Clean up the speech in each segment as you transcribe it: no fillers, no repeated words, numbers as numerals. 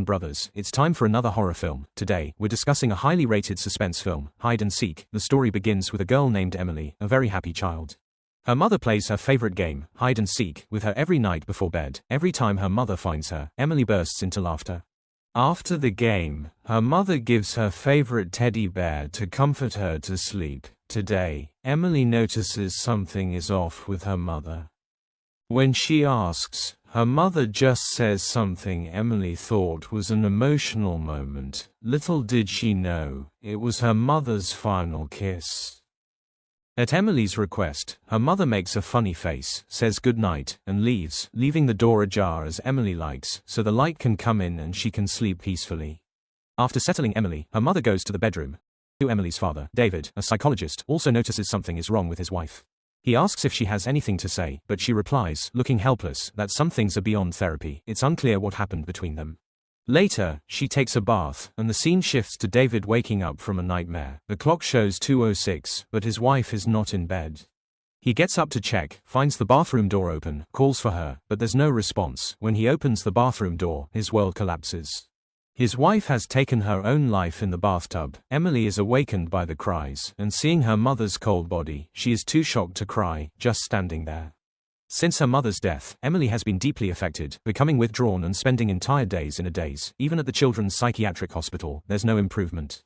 Brothers, it's time for another horror film. Today, we're discussing a highly rated suspense film, Hide and Seek. The story begins with a girl named Emily, a very happy child. Her mother plays her favorite game, hide and seek, with her every night before bed. Every time her mother finds her, Emily bursts into laughter. After the game, her mother gives her favorite teddy bear to comfort her to sleep. Today, Emily notices something is off with her mother. When she asks, her mother just says something Emily thought was an emotional moment. Little did she know, it was her mother's final kiss. At Emily's request, her mother makes a funny face, says goodnight, and leaves, leaving the door ajar as Emily likes, so the light can come in and she can sleep peacefully. After settling Emily, her mother goes to the bedroom. Emily's father, David, a psychologist, also notices something is wrong with his wife. He asks if she has anything to say, but she replies, looking helpless, that some things are beyond therapy. It's unclear what happened between them. Later, she takes a bath, and the scene shifts to David waking up from a nightmare. The clock shows 2:06, but his wife is not in bed. He gets up to check, finds the bathroom door open, calls for her, but there's no response. When he opens the bathroom door, his world collapses. His wife has taken her own life in the bathtub. Emily is awakened by the cries, and seeing her mother's cold body, she is too shocked to cry, just standing there. Since her mother's death, Emily has been deeply affected, becoming withdrawn and spending entire days in a daze. Even at the children's psychiatric hospital, there's no improvement.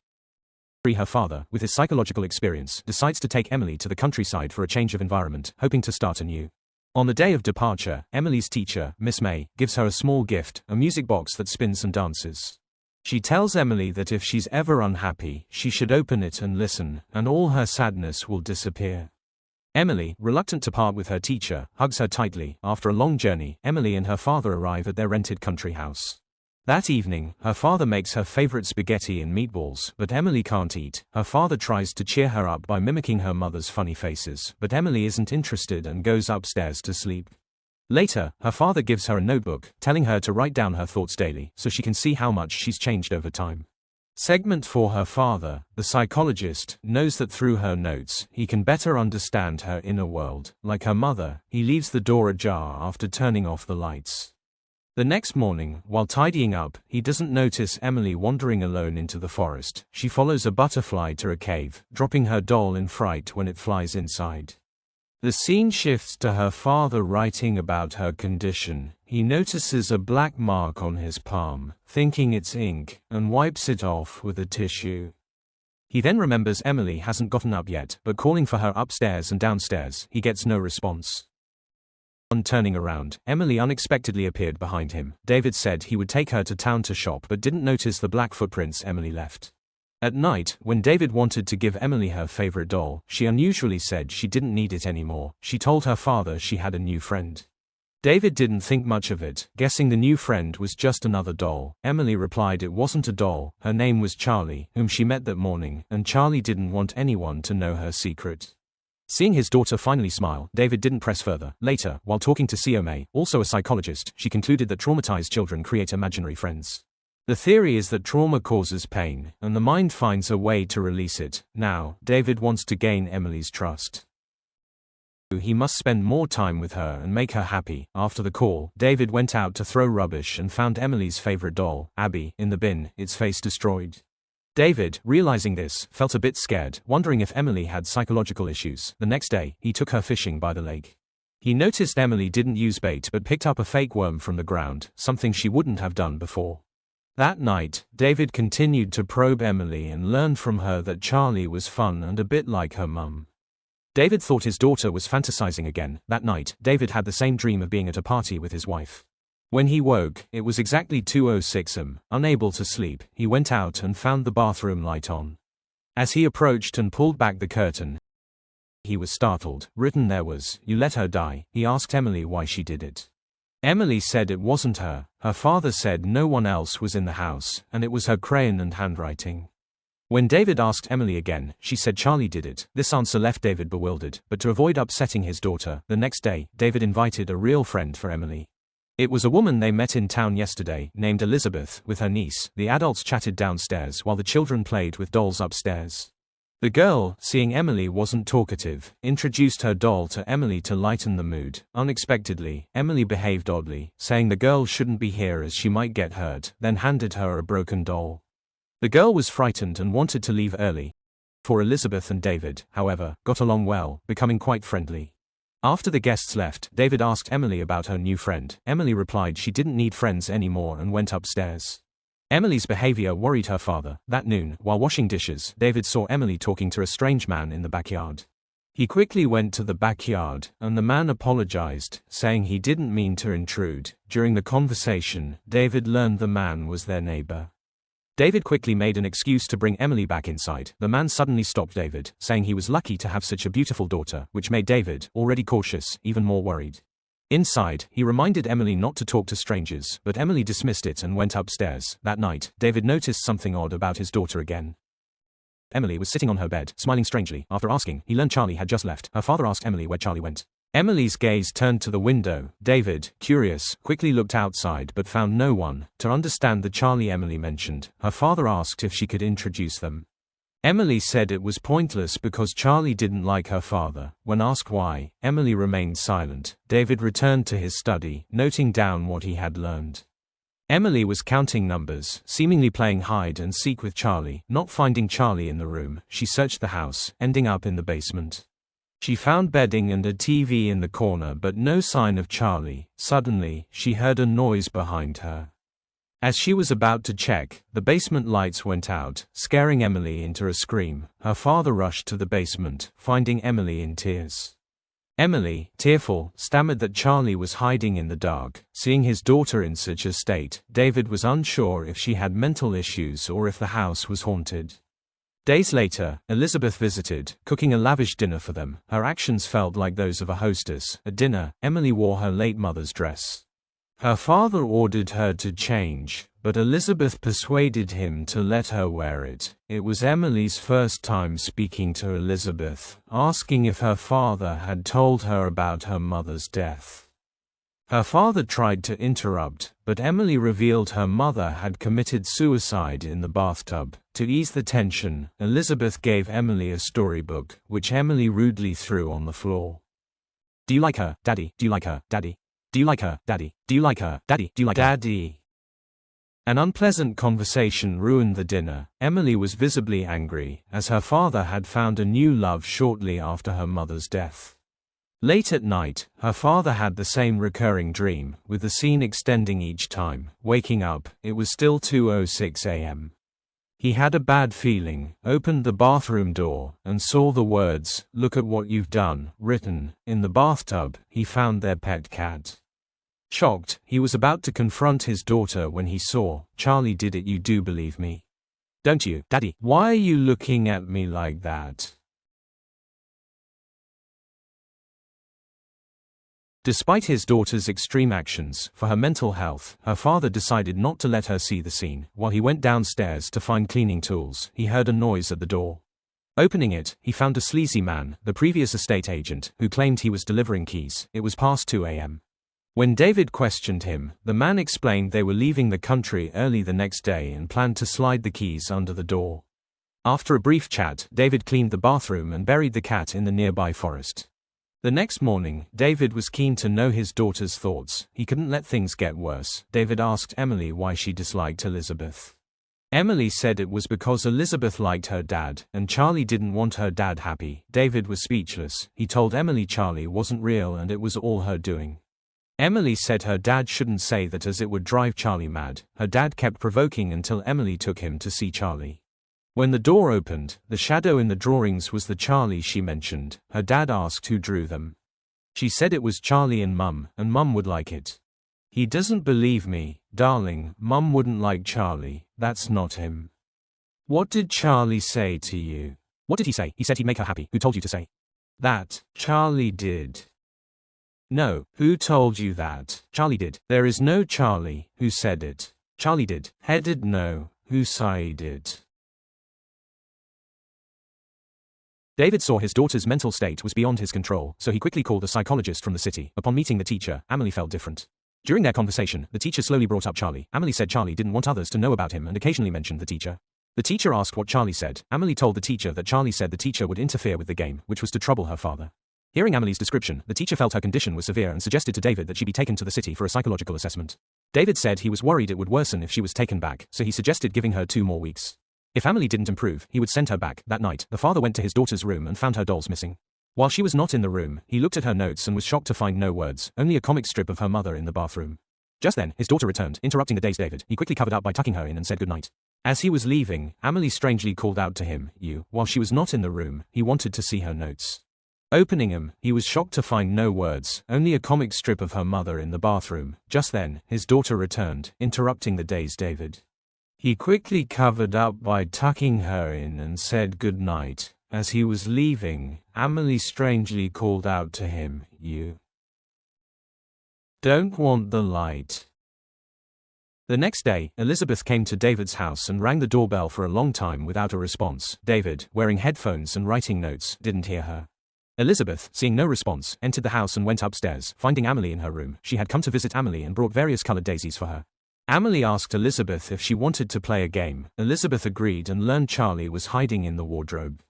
Her father, with his psychological experience, decides to take Emily to the countryside for a change of environment, hoping to start anew. On the day of departure, Emily's teacher, Miss May, gives her a small gift, a music box that spins and dances. She tells Emily that if she's ever unhappy, she should open it and listen, and all her sadness will disappear. Emily, reluctant to part with her teacher, hugs her tightly. After a long journey, Emily and her father arrive at their rented country house. That evening, her father makes her favorite spaghetti and meatballs, but Emily can't eat. Her father tries to cheer her up by mimicking her mother's funny faces, but Emily isn't interested and goes upstairs to sleep. Later, her father gives her a notebook, telling her to write down her thoughts daily, so she can see how much she's changed over time. Segment for her father, the psychologist, knows that through her notes, he can better understand her inner world. Like her mother, he leaves the door ajar after turning off the lights. The next morning, while tidying up, he doesn't notice Emily wandering alone into the forest. She follows a butterfly to a cave, dropping her doll in fright when it flies inside. The scene shifts to her father writing about her condition. He notices a black mark on his palm, thinking it's ink, and wipes it off with a tissue. He then remembers Emily hasn't gotten up yet, but calling for her upstairs and downstairs, he gets no response. On turning around, Emily unexpectedly appeared behind him. David said he would take her to town to shop but didn't notice the black footprints Emily left. At night, when David wanted to give Emily her favorite doll, she unusually said she didn't need it anymore. She told her father she had a new friend. David didn't think much of it, guessing the new friend was just another doll. Emily replied it wasn't a doll, her name was Charlie, whom she met that morning, and Charlie didn't want anyone to know her secret. Seeing his daughter finally smile, David didn't press further. Later, while talking to Co. May, also a psychologist, she concluded that traumatized children create imaginary friends. The theory is that trauma causes pain, and the mind finds a way to release it. Now, David wants to gain Emily's trust. He must spend more time with her and make her happy. After the call, David went out to throw rubbish and found Emily's favorite doll, Abby, in the bin, its face destroyed. David, realizing this, felt a bit scared, wondering if Emily had psychological issues. The next day, he took her fishing by the lake. He noticed Emily didn't use bait but picked up a fake worm from the ground, something she wouldn't have done before. That night, David continued to probe Emily and learned from her that Charlie was fun and a bit like her mum. David thought his daughter was fantasizing again. That night, David had the same dream of being at a party with his wife. When he woke, it was exactly 2:06 am. Unable to sleep, he went out and found the bathroom light on. As he approached and pulled back the curtain, he was startled. Written there was, "You let her die." He asked Emily why she did it. Emily said it wasn't her. Her father said no one else was in the house, and it was her crayon and handwriting. When David asked Emily again, she said Charlie did it. This answer left David bewildered, but to avoid upsetting his daughter, the next day, David invited a real friend for Emily. It was a woman they met in town yesterday, named Elizabeth, with her niece. The adults chatted downstairs while the children played with dolls upstairs. The girl, seeing Emily wasn't talkative, introduced her doll to Emily to lighten the mood. Unexpectedly, Emily behaved oddly, saying the girl shouldn't be here as she might get hurt, then handed her a broken doll. The girl was frightened and wanted to leave early. For Elizabeth and David, however, got along well, becoming quite friendly. After the guests left, David asked Emily about her new friend. Emily replied she didn't need friends anymore and went upstairs. Emily's behavior worried her father. That noon, while washing dishes, David saw Emily talking to a strange man in the backyard. He quickly went to the backyard, and the man apologized, saying he didn't mean to intrude. During the conversation, David learned the man was their neighbor. David quickly made an excuse to bring Emily back inside. The man suddenly stopped David, saying he was lucky to have such a beautiful daughter, which made David, already cautious, even more worried. Inside, he reminded Emily not to talk to strangers, but Emily dismissed it and went upstairs. That night, David noticed something odd about his daughter again. Emily was sitting on her bed, smiling strangely. After asking, he learned Charlie had just left. Her father asked Emily where Charlie went. Emily's gaze turned to the window. David, curious, quickly looked outside but found no one. To understand the Charlie Emily mentioned, her father asked if she could introduce them. Emily said it was pointless because Charlie didn't like her father. When asked why, Emily remained silent. David returned to his study, noting down what he had learned. Emily was counting numbers, seemingly playing hide and seek with Charlie. Not finding Charlie in the room, she searched the house, ending up in the basement. She found bedding and a TV in the corner but no sign of Charlie. Suddenly, she heard a noise behind her. As she was about to check, the basement lights went out, scaring Emily into a scream. Her father rushed to the basement, finding Emily in tears. Emily, tearful, stammered that Charlie was hiding in the dark. Seeing his daughter in such a state, David was unsure if she had mental issues or if the house was haunted. Days later, Elizabeth visited, cooking a lavish dinner for them. Her actions felt like those of a hostess. At dinner, Emily wore her late mother's dress. Her father ordered her to change, but Elizabeth persuaded him to let her wear it. It was Emily's first time speaking to Elizabeth, asking if her father had told her about her mother's death. Her father tried to interrupt, but Emily revealed her mother had committed suicide in the bathtub. To ease the tension, Elizabeth gave Emily a storybook, which Emily rudely threw on the floor. "Do you like her, Daddy? Do you like her, Daddy? Do you like her, Daddy? Do you like her, Daddy? Do you like her, Daddy?" An unpleasant conversation ruined the dinner. Emily was visibly angry, as her father had found a new love shortly after her mother's death. Late at night, her father had the same recurring dream, with the scene extending each time. Waking up, it was still 2:06 a.m. He had a bad feeling, opened the bathroom door, and saw the words, "Look at what you've done," written. In the bathtub, he found their pet cat. Shocked, he was about to confront his daughter when he saw, "Charlie did it, you do believe me? Don't you, Daddy? Why are you looking at me like that?" Despite his daughter's extreme actions, for her mental health, her father decided not to let her see the scene. While he went downstairs to find cleaning tools, he heard a noise at the door. Opening it, he found a sleazy man, the previous estate agent, who claimed he was delivering keys. It was past 2 a.m. When David questioned him, the man explained they were leaving the country early the next day and planned to slide the keys under the door. After a brief chat, David cleaned the bathroom and buried the cat in the nearby forest. The next morning, David was keen to know his daughter's thoughts. He couldn't let things get worse. David asked Emily why she disliked Elizabeth. Emily said it was because Elizabeth liked her dad, and Charlie didn't want her dad happy. David was speechless. He told Emily Charlie wasn't real and it was all her doing. Emily said her dad shouldn't say that as it would drive Charlie mad. Her dad kept provoking until Emily took him to see Charlie. When the door opened, the shadow in the drawings was the Charlie she mentioned. Her dad asked who drew them. She said it was Charlie and Mum would like it. "He doesn't believe me, darling. Mum wouldn't like Charlie. That's not him." "What did Charlie say to you?" "What did he say?" "He said he'd make her happy." "Who told you to say that?" "Charlie did." "No, who told you that?" "Charlie did." "There is no Charlie. Who said it?" "Charlie did." "Headed no. Who said it?" David saw his daughter's mental state was beyond his control, so he quickly called a psychologist from the city. Upon meeting the teacher, Emily felt different. During their conversation, the teacher slowly brought up Charlie. Emily said Charlie didn't want others to know about him and occasionally mentioned the teacher. The teacher asked what Charlie said. Emily told the teacher that Charlie said the teacher would interfere with the game, which was to trouble her father. Hearing Emily's description, the teacher felt her condition was severe and suggested to David that she be taken to the city for a psychological assessment. David said he was worried it would worsen if she was taken back, so he suggested giving her 2 more weeks. If Emily didn't improve, he would send her back. That night, the father went to his daughter's room and found her dolls missing. While she was not in the room, he looked at her notes and was shocked to find no words, only a comic strip of her mother in the bathroom. Just then, his daughter returned, interrupting the dazed David. He quickly covered up by tucking her in and said goodnight. As he was leaving, Emily strangely called out to him, "You." While she was not in the room, he wanted to see her notes. Opening them, he was shocked to find no words, only a comic strip of her mother in the bathroom. Just then, his daughter returned, interrupting the dazed David. He quickly covered up by tucking her in and said goodnight. As he was leaving, Emily strangely called out to him, "You don't want the light." The next day, Elizabeth came to David's house and rang the doorbell for a long time without a response. David, wearing headphones and writing notes, didn't hear her. Elizabeth, seeing no response, entered the house and went upstairs, finding Emily in her room. She had come to visit Emily and brought various colored daisies for her. Emily asked Elizabeth if she wanted to play a game. Elizabeth agreed and learned Charlie was hiding in the wardrobe.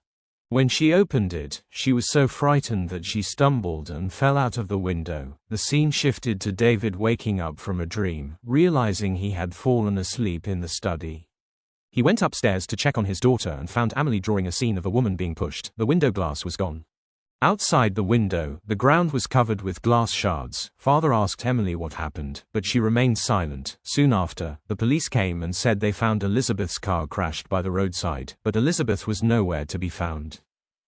When she opened it, she was so frightened that she stumbled and fell out of the window. The scene shifted to David waking up from a dream, realizing he had fallen asleep in the study. He went upstairs to check on his daughter and found Emily drawing a scene of a woman being pushed. The window glass was gone. Outside the window, the ground was covered with glass shards. Father asked Emily what happened, but she remained silent. Soon after, the police came and said they found Elizabeth's car crashed by the roadside, but Elizabeth was nowhere to be found.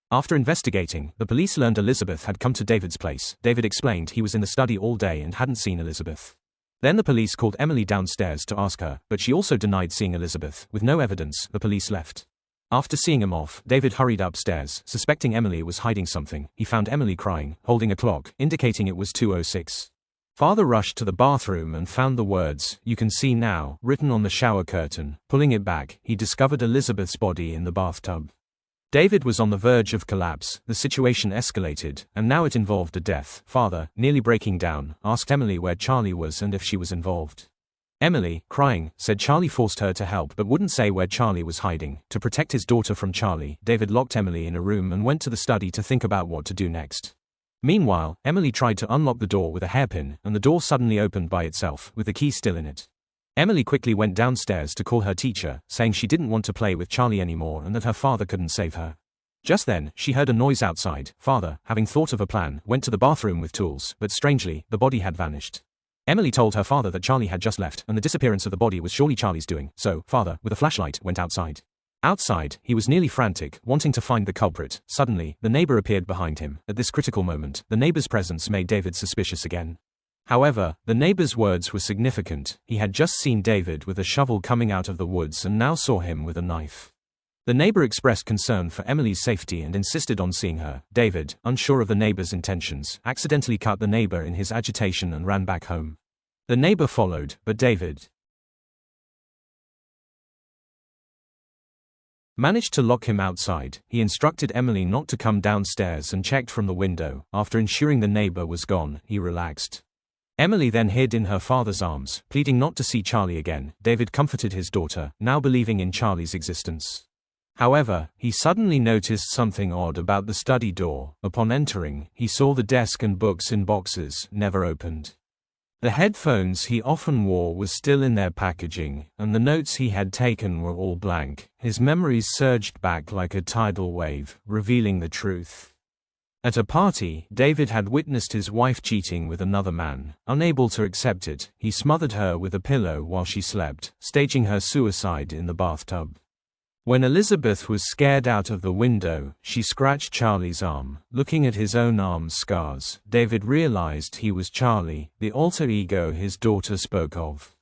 After investigating, the police learned Elizabeth had come to David's place. David explained he was in the study all day and hadn't seen Elizabeth. Then the police called Emily downstairs to ask her, but she also denied seeing Elizabeth. With no evidence, the police left. After seeing him off, David hurried upstairs, suspecting Emily was hiding something. He found Emily crying, holding a clock, indicating it was 2:06. Father rushed to the bathroom and found the words, "You can see now," written on the shower curtain. Pulling it back, he discovered Elizabeth's body in the bathtub. David was on the verge of collapse. The situation escalated, and now it involved a death. Father, nearly breaking down, asked Emily where Charlie was and if she was involved. Emily, crying, said Charlie forced her to help but wouldn't say where Charlie was hiding. To protect his daughter from Charlie, David locked Emily in a room and went to the study to think about what to do next. Meanwhile, Emily tried to unlock the door with a hairpin, and the door suddenly opened by itself, with the key still in it. Emily quickly went downstairs to call her teacher, saying she didn't want to play with Charlie anymore and that her father couldn't save her. Just then, she heard a noise outside. Father, having thought of a plan, went to the bathroom with tools, but strangely, the body had vanished. Emily told her father that Charlie had just left, and the disappearance of the body was surely Charlie's doing, so, father, with a flashlight, went outside. Outside, he was nearly frantic, wanting to find the culprit. Suddenly, the neighbor appeared behind him. At this critical moment, the neighbor's presence made David suspicious again. However, the neighbor's words were significant. He had just seen David with a shovel coming out of the woods and now saw him with a knife. The neighbor expressed concern for Emily's safety and insisted on seeing her. David, unsure of the neighbor's intentions, accidentally cut the neighbor in his agitation and ran back home. The neighbor followed, but David managed to lock him outside. He instructed Emily not to come downstairs and checked from the window. After ensuring the neighbor was gone, he relaxed. Emily then hid in her father's arms, pleading not to see Charlie again. David comforted his daughter, now believing in Charlie's existence. However, he suddenly noticed something odd about the study door. Upon entering, he saw the desk and books in boxes, never opened. The headphones he often wore were still in their packaging, and the notes he had taken were all blank. His memories surged back like a tidal wave, revealing the truth. At a party, David had witnessed his wife cheating with another man. Unable to accept it, he smothered her with a pillow while she slept, staging her suicide in the bathtub. When Elizabeth was scared out of the window, she scratched Charlie's arm. Looking at his own arm scars, David realized he was Charlie, the alter ego his daughter spoke of.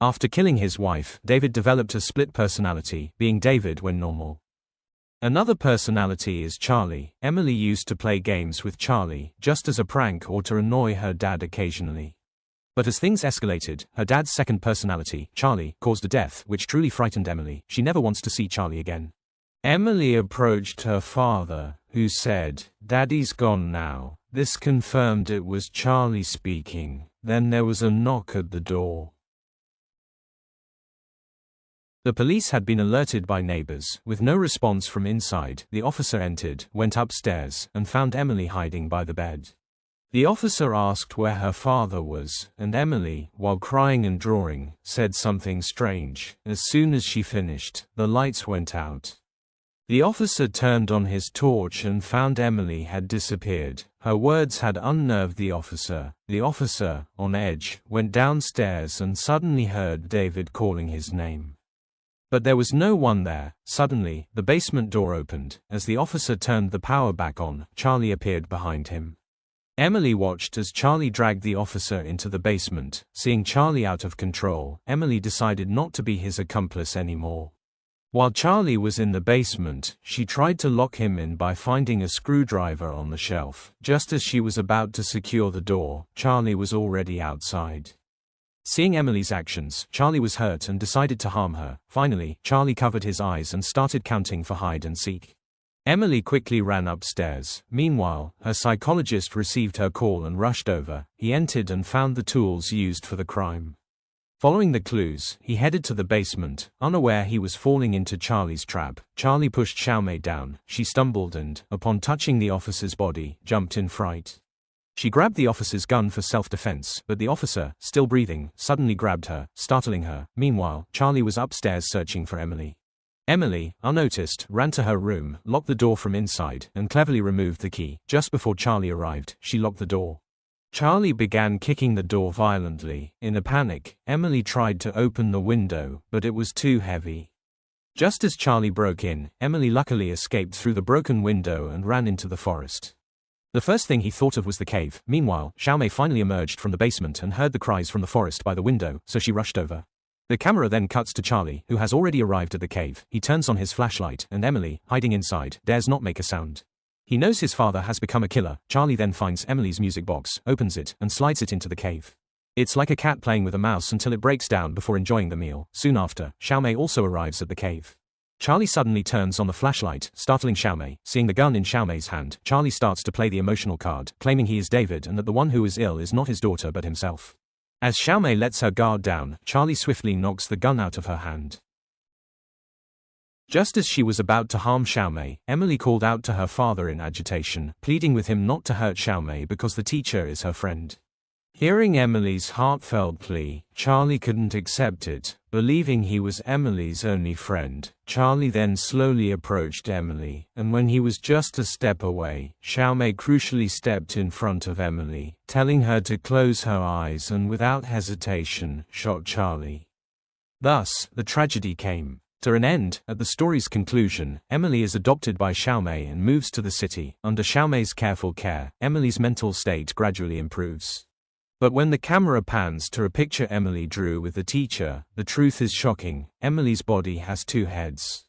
After killing his wife, David developed a split personality, being David when normal. Another personality is Charlie. Emily used to play games with Charlie, just as a prank or to annoy her dad occasionally. But as things escalated, her dad's second personality, Charlie, caused a death, which truly frightened Emily. She never wants to see Charlie again. Emily approached her father, who said, "Daddy's gone now." This confirmed it was Charlie speaking. Then there was a knock at the door. The police had been alerted by neighbors. With no response from inside, the officer entered, went upstairs, and found Emily hiding by the bed. The officer asked where her father was, and Emily, while crying and drawing, said something strange. As soon as she finished, the lights went out. The officer turned on his torch and found Emily had disappeared. Her words had unnerved the officer. The officer, on edge, went downstairs and suddenly heard David calling his name. But there was no one there. Suddenly, the basement door opened. As the officer turned the power back on, Charlie appeared behind him. Emily watched as Charlie dragged the officer into the basement. Seeing Charlie out of control, Emily decided not to be his accomplice anymore. While Charlie was in the basement, she tried to lock him in by finding a screwdriver on the shelf. Just as she was about to secure the door, Charlie was already outside. Seeing Emily's actions, Charlie was hurt and decided to harm her. Finally, Charlie covered his eyes and started counting for hide and seek. Emily quickly ran upstairs. Meanwhile, her psychologist received her call and rushed over. He entered and found the tools used for the crime. Following the clues, he headed to the basement. Unaware he was falling into Charlie's trap, Charlie pushed Xiaomei down. She stumbled and, upon touching the officer's body, jumped in fright. She grabbed the officer's gun for self-defense, but the officer, still breathing, suddenly grabbed her, startling her. Meanwhile, Charlie was upstairs searching for Emily. Emily, unnoticed, ran to her room, locked the door from inside, and cleverly removed the key. Just before Charlie arrived, she locked the door. Charlie began kicking the door violently. In a panic, Emily tried to open the window, but it was too heavy. Just as Charlie broke in, Emily luckily escaped through the broken window and ran into the forest. The first thing he thought of was the cave. Meanwhile, Xiaomei finally emerged from the basement and heard the cries from the forest by the window, so she rushed over. The camera then cuts to Charlie, who has already arrived at the cave. He turns on his flashlight, and Emily, hiding inside, dares not make a sound. He knows his father has become a killer. Charlie then finds Emily's music box, opens it, and slides it into the cave. It's like a cat playing with a mouse until it breaks down before enjoying the meal. Soon after, Xiaomei also arrives at the cave. Charlie suddenly turns on the flashlight, startling Xiaomei. Seeing the gun in Xiaomei's hand, Charlie starts to play the emotional card, claiming he is David and that the one who is ill is not his daughter but himself. As Xiaomei lets her guard down, Charlie swiftly knocks the gun out of her hand. Just as she was about to harm Xiaomei, Emily called out to her father in agitation, pleading with him not to hurt Xiaomei because the teacher is her friend. Hearing Emily's heartfelt plea, Charlie couldn't accept it. Believing he was Emily's only friend, Charlie then slowly approached Emily, and when he was just a step away, Xiaomei crucially stepped in front of Emily, telling her to close her eyes and without hesitation, shot Charlie. Thus, the tragedy came to an end. At the story's conclusion, Emily is adopted by Xiaomei and moves to the city. Under Xiaomei's careful care, Emily's mental state gradually improves. But when the camera pans to a picture Emily drew with the teacher, the truth is shocking. Emily's body has two heads.